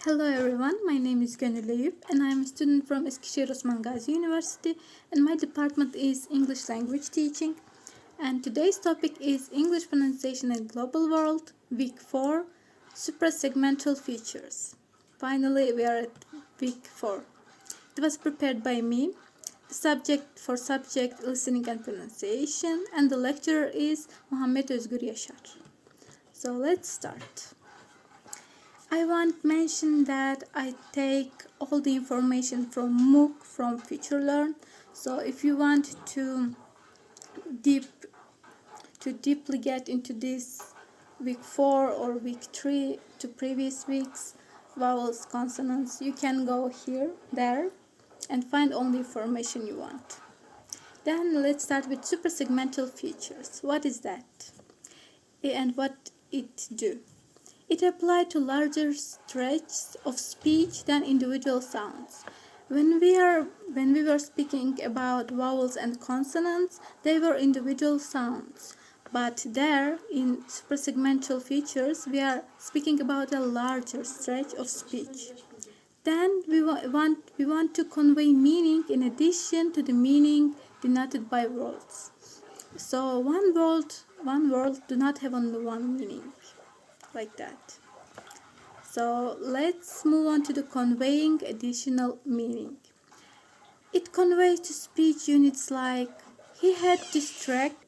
Hello everyone, my name is Gönül Eyüp and I am a student from Eskişehir Osman Gazi University and my department is English Language Teaching. And today's topic is English Pronunciation in Global World, Week 4, Suprasegmental Features. Finally, we are at Week 4. It was prepared by me. The subject, listening and pronunciation, and the lecturer is Muhammed Özgür Yaşar. So let's start. I want to mention that I take all the information from MOOC, from FutureLearn. So if you want to deeply get into this week 4 or week 3 to previous weeks, vowels, consonants, you can go there, and find all the information you want. Then let's start with suprasegmental features. What is that? And what it do? It applies to larger stretches of speech than individual sounds. When we were speaking about vowels and consonants, they were individual sounds. But there, in suprasegmental features, we are speaking about a larger stretch of speech. Then we want to convey meaning in addition to the meaning denoted by words. So one word do not have only one meaning. Like that. So let's move on to the conveying additional meaning. It conveys to speech units like he had distressed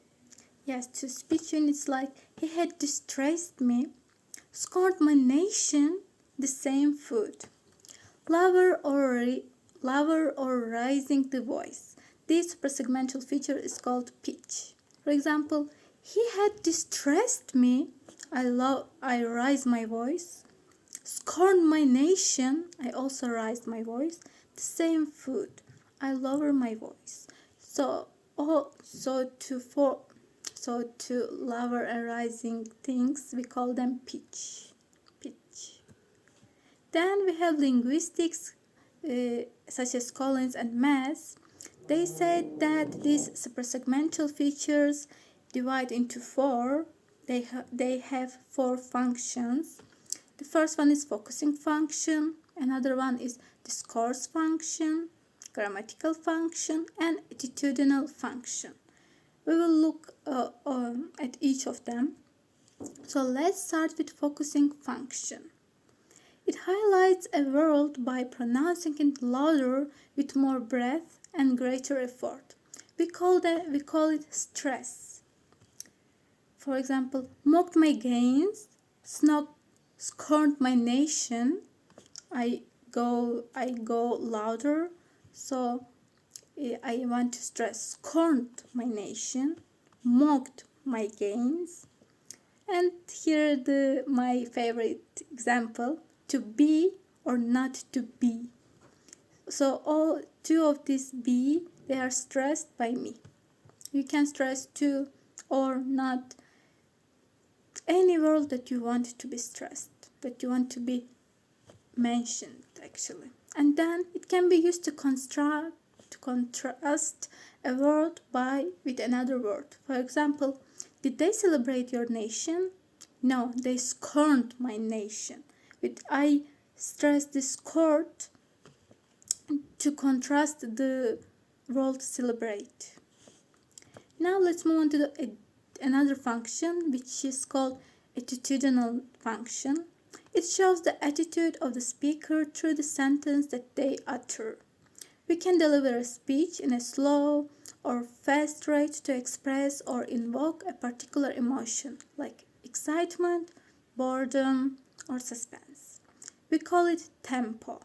me, scorned my nation, the same food. Lover or raising the voice. This suprasegmental feature is called pitch. For example, he had distressed me, I raise my voice. Scorn my nation, I also raise my voice. The same food, I lower my voice. So to lower and rising things, we call them pitch. Then we have linguistics, such as Collins and Mass. They said that these suprasegmental features divide into 4. They have 4 functions. The first one is focusing function, another one is discourse function, grammatical function, and attitudinal function. We will look at each of them. So let's start with focusing function. It highlights a word by pronouncing it louder with more breath and greater effort. We call it stress. For example, mocked my gains, scorned my nation. I go louder, so I want to stress scorned my nation, mocked my gains, and here my favorite example: to be or not to be. So all 2 of these be, they are stressed by me. You can stress to or not. Any word that you want to be stressed, that you want to be mentioned actually. And then it can be used to contrast a word with another word. For example, did they celebrate your nation? No, they scorned my nation. With I stress the scorned to contrast the word celebrate. Now let's move on to another function, which is called attitudinal function. It shows the attitude of the speaker through the sentence that they utter. We can deliver a speech in a slow or fast rate to express or invoke a particular emotion, like excitement, boredom, or suspense. We call it tempo.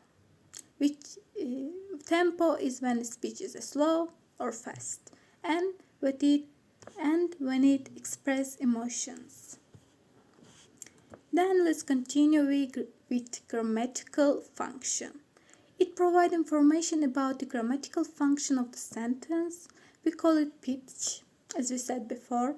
Tempo is when a speech is slow or fast, and when it expresses emotions. Then let's continue with grammatical function. It provides information about the grammatical function of the sentence. We call it pitch, as we said before.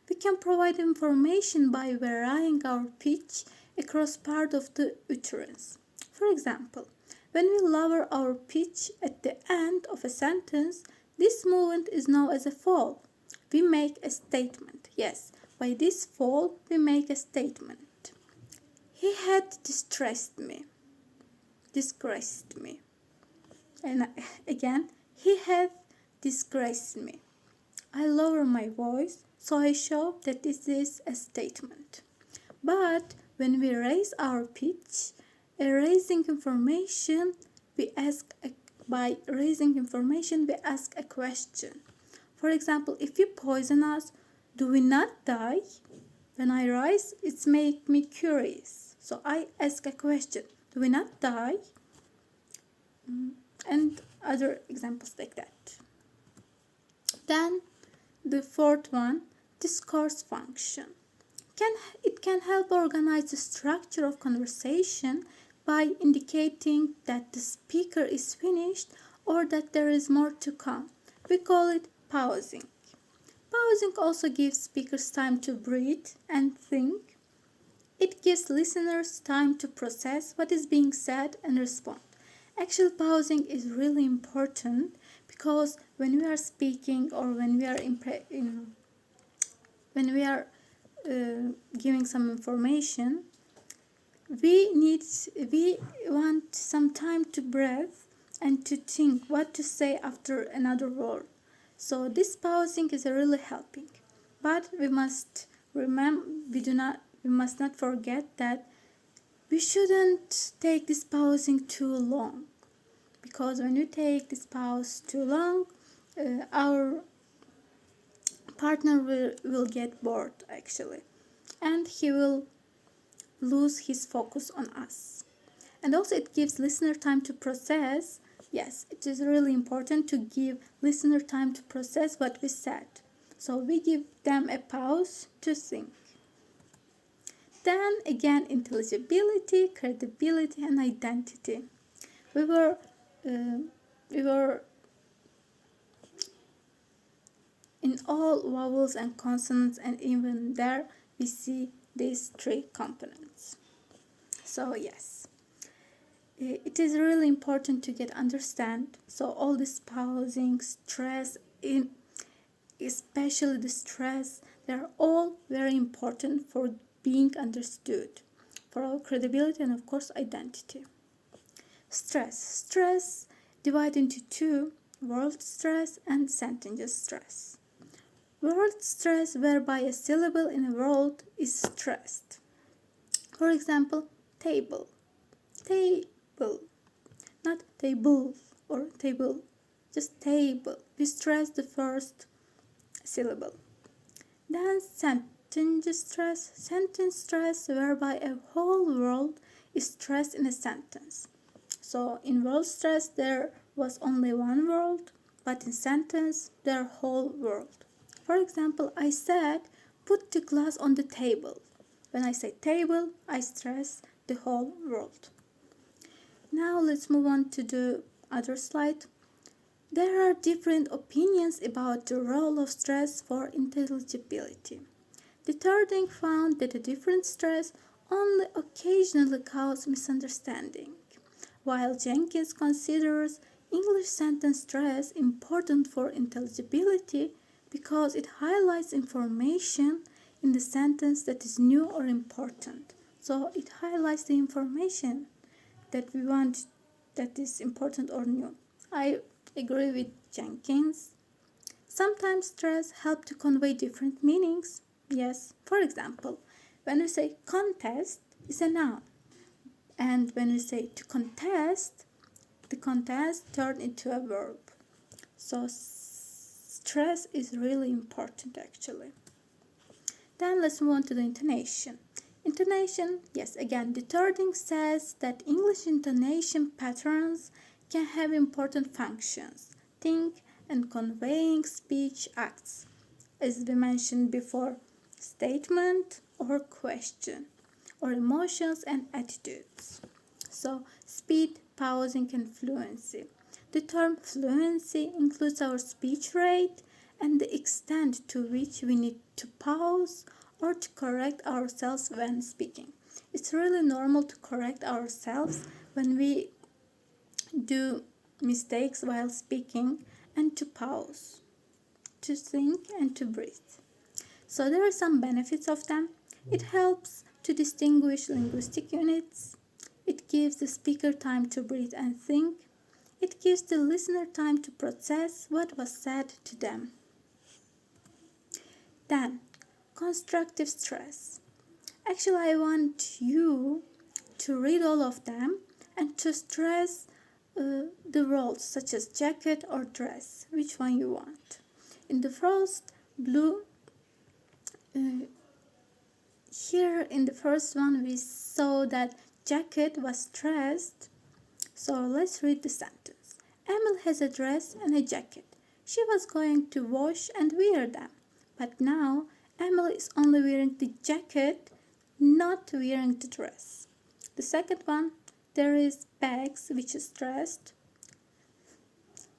We can provide information by varying our pitch across part of the utterance. For example, when we lower our pitch at the end of a sentence, this movement is known as a fall. We make a statement. Yes, by this fall, we make a statement. He had distressed me. disgraced me. And again, he hath disgraced me. I lower my voice, so I show that this is a statement. But when we raise our pitch, raising information, by raising information, we ask a question. For example, if you poison us, do we not die? When I rise, it makes me curious. So I ask a question. Do we not die? And other examples like that. Then the fourth one, discourse function. It can help organize the structure of conversation by indicating that the speaker is finished or that there is more to come. We call it pausing. Pausing also gives speakers time to breathe and think. It gives listeners time to process what is being said and respond. Actual pausing is really important because when we are speaking or when we are giving some information, we want some time to breathe and to think what to say after another word. So this pausing is really helping. But we must not forget that we shouldn't take this pausing too long, because when you take this pause too long, our partner will get bored actually, and he will lose his focus on us. And also it gives listener time to process. Yes, it is really important to give listener time to process what we said. So we give them a pause to think. Then again, intelligibility, credibility, and identity. We were in all vowels and consonants, and even there we see these three components. So yes, it is really important to understand. So all this pausing, stress, especially the stress, they are all very important for being understood, for our credibility and of course identity. Stress divided into two: word stress and sentence stress. Word stress, whereby a syllable in a word is stressed. For example, table, not table or table, just table. We stress the first syllable. Then sentence stress, whereby a whole word is stressed in a sentence. So in word stress there was only one word, but in sentence there whole word. For example, I said, put the glass on the table. When I say table, I stress the whole word. Now let's move on to the other slide. There are different opinions about the role of stress for intelligibility. The Turding found that a different stress only occasionally causes misunderstanding, while Jenkins considers English sentence stress important for intelligibility because it highlights information in the sentence that is new or important. So it highlights the information that we want, that is important or new. I agree with Jenkins. Sometimes stress helps to convey different meanings. Yes, for example, when we say contest is a noun, and when we say to contest, the contest turned into a verb. So stress is really important actually. Then let's move on to the intonation. Intonation, yes, again, the Turding says that English intonation patterns can have important functions, think and conveying speech acts, as we mentioned before, statement or question, or emotions and attitudes. So speed, pausing, and fluency. The term fluency includes our speech rate and the extent to which we need to pause or to correct ourselves when speaking. It's really normal to correct ourselves when we do mistakes while speaking, and to pause, to think and to breathe. So there are some benefits of them. It helps to distinguish linguistic units. It gives the speaker time to breathe and think. It gives the listener time to process what was said to them. Then, constructive stress. Actually, I want you to read all of them and to stress the roles such as jacket or dress, which one you want. In the first blue, here in the first one we saw that jacket was stressed. So let's read the sentence. Emil has a dress and a jacket. She was going to wash and wear them. But now Emil is only wearing the jacket, not wearing the dress. The second one, there is bags, which is stressed.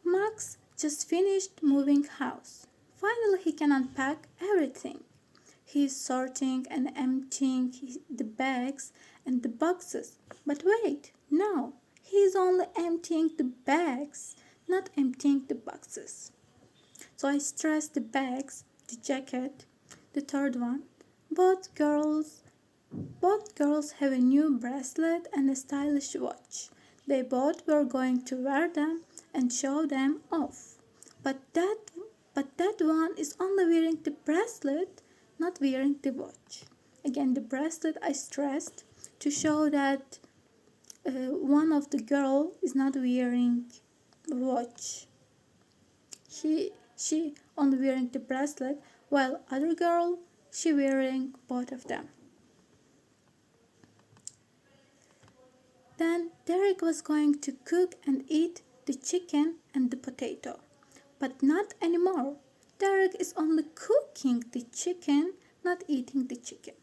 Max just finished moving house. Finally, he can unpack everything. He is sorting and emptying the bags and the boxes. But wait, no, he is only emptying the bags, not emptying the boxes. So I stress the bags, the jacket. The third one, both girls have a new bracelet and a stylish watch. They both were going to wear them and show them off. But that one is only wearing the bracelet, not wearing the watch. Again, the bracelet I stressed to show that one of the girl is not wearing a watch. She only wearing the bracelet, while other girl, she wearing both of them. Then Derek was going to cook and eat the chicken and the potato. But not anymore. Derek is only cooking the chicken, not eating the chicken.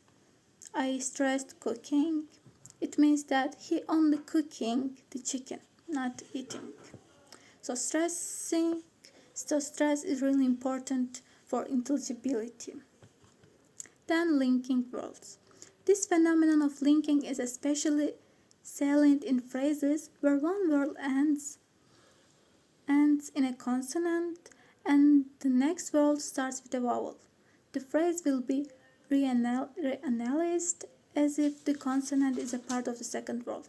I stressed cooking. It means that he only cooking the chicken, not eating. So stress is really important for intelligibility. Then linking words. This phenomenon of linking is especially salient in phrases where one word ends in a consonant and the next word starts with a vowel. The phrase will be reanalyzed as if the consonant is a part of the second word.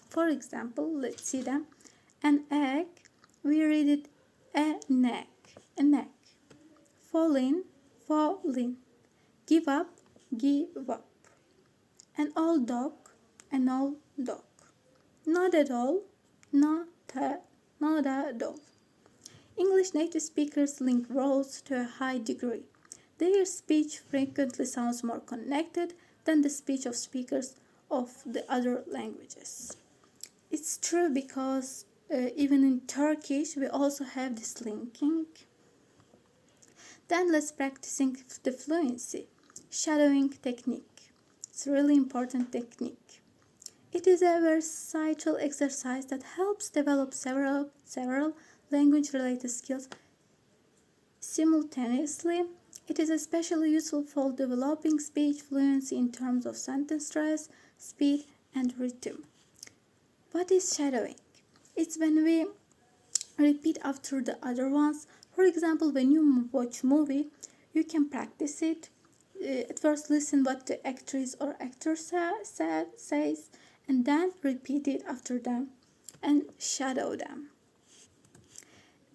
For example, let's see them. An egg, we read it a neck. Fall in. Give up, give up. An old dog, an old dog. Not at all, not at all. English native speakers link words to a high degree. Their speech frequently sounds more connected than the speech of speakers of the other languages. It's true because even in Turkish we also have this linking. Then let's practicing the fluency. Shadowing technique. It's a really important technique. It is a versatile exercise that helps develop several language-related skills simultaneously. It is especially useful for developing speech fluency in terms of sentence stress, speed, and rhythm. What is shadowing? It's when we repeat after the other ones. For example, when you watch movie, you can practice it. At first listen what the actress or actor says and then repeat it after them and shadow them.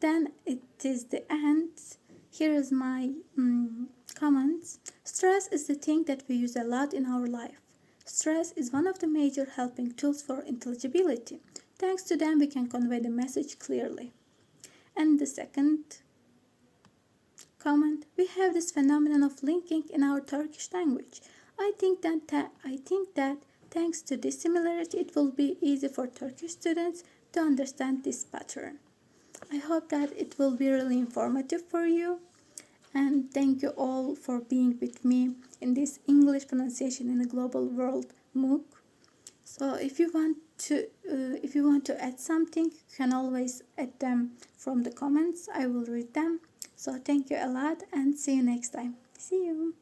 Then it is the end. Here is my comments. Stress is the thing that we use a lot in our life. Stress is one of the major helping tools for intelligibility. Thanks to them, we can convey the message clearly. And the second comment, we have this phenomenon of linking in our Turkish language. I think that thanks to this similarity, it will be easy for Turkish students to understand this pattern. I hope that it will be really informative for you. And thank you all for being with me in this English pronunciation in a global world MOOC. So if you want to add something, you can always add them from the comments. I will read them. So thank you a lot and see you next time. See you.